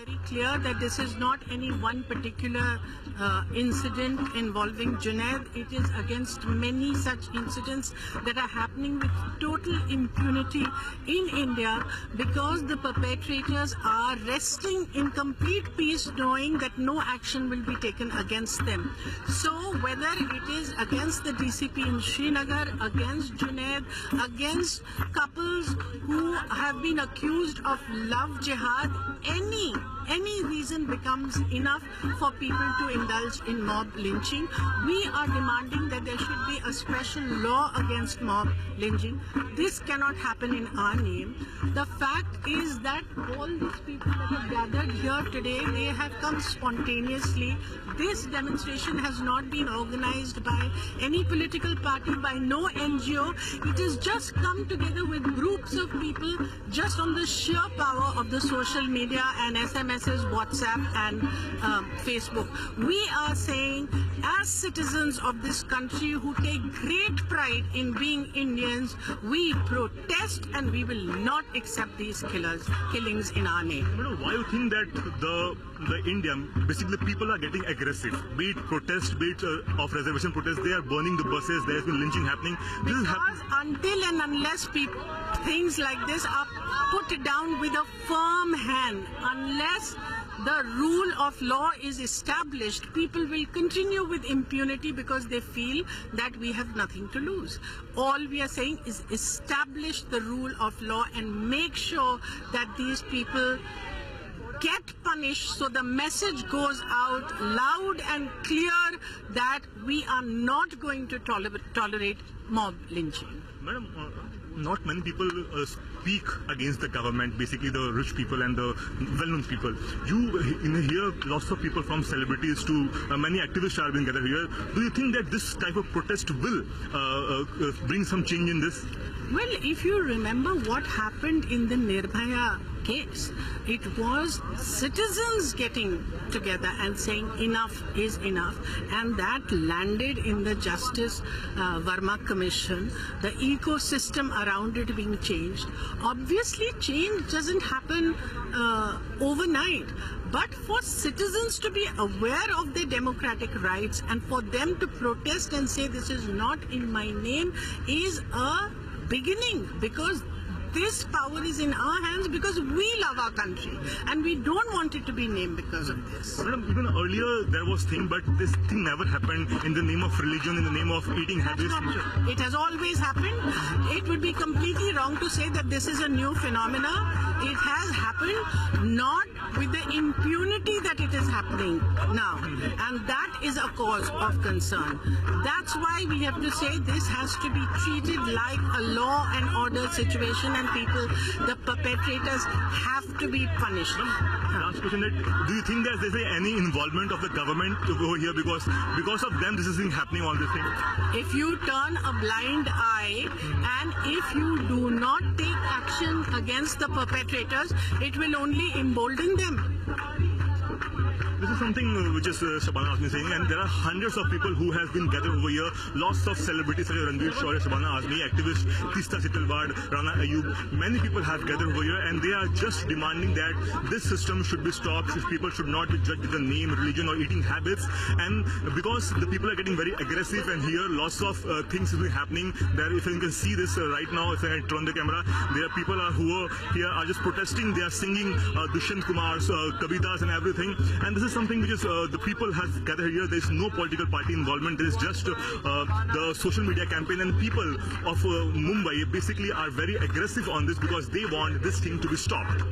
very clear that this is not any one particular incident involving Junaid. It is against many such incidents that are happening with total impunity in India, because the perpetrators are resting in complete peace knowing that no action will be taken against them. So whether it is against the DCP in Srinagar, against Junaid, against couples who have been accused of love jihad, any reason becomes enough for people to indulge in mob lynching. We are demanding that there should be a special law against mob lynching. This cannot happen in our name. The fact is that all these people that have gathered here today, they have come spontaneously. This demonstration has not been organized by any political party, by no NGO. It has just come together with groups of people just on the sheer power of the social media and SMSs, WhatsApp and Facebook. We are saying, as citizens of this country who take great pride in being Indians, we protest and we will not accept these killings in our name. Why do you think that the Indian, basically people are getting aggressive? Be it protest, be it of reservation protest, they are burning the buses, there has been lynching happening. Because until and unless things like this are put down with a firm hand, unless the rule of law is established, people will continue with impunity because they feel that we have nothing to lose. All we are saying is establish the rule of law and make sure that these people get punished, so the message goes out loud and clear that we are not going to tolerate mob lynching. Madam, not many people speak against the government, basically the rich people and the well-known people. You hear lots of people from celebrities to many activists are being gathered here. Do you think that this type of protest will bring some change in this? Well, if you remember what happened in the Nirbhaya case, it was citizens getting together and saying enough is enough, and that landed in the Justice Verma Commission, the ecosystem around it being changed. Obviously, change doesn't happen overnight. But for citizens to be aware of their democratic rights and for them to protest and say this is not in my name is a beginning, because this power is in our hands, because we love our country and we don't want it to be named because of this. Madam, even earlier there was thing, but this thing never happened in the name of religion, in the name of eating habits. It has always happened. It would be completely wrong to say that this is a new phenomena. It has happened, not with the impunity that it is happening now, and that is a cause of concern. That's why we have to say this has to be treated like a law and order situation, and people, the perpetrators, have to be punished. Last question: do you think that there's any involvement of the government over here, because of them this is happening, all this thing? If you turn a blind eye and if you do not take action against the perpetrators, it will only embolden them. This is something which is Shabana Azmi saying, and there are hundreds of people who have been gathered over here. Lots of celebrities such as Ranveer Shaurya, Shabana Azmi, activist Tista Chittalwad, Rana Ayub. Many people have gathered over here, and they are just demanding that this system should be stopped. People should not be judged with the name, religion, or eating habits. And because the people are getting very aggressive, and here lots of things will be happening. There, if you can see this right now, if I turn the camera, there are people who are here are just protesting. They are singing Dushyant Kumar's Kavitas and everything. And this is something which is the people have gathered here. There is no political party involvement. There is just the social media campaign, and people of Mumbai basically are very aggressive on this because they want this thing to be stopped.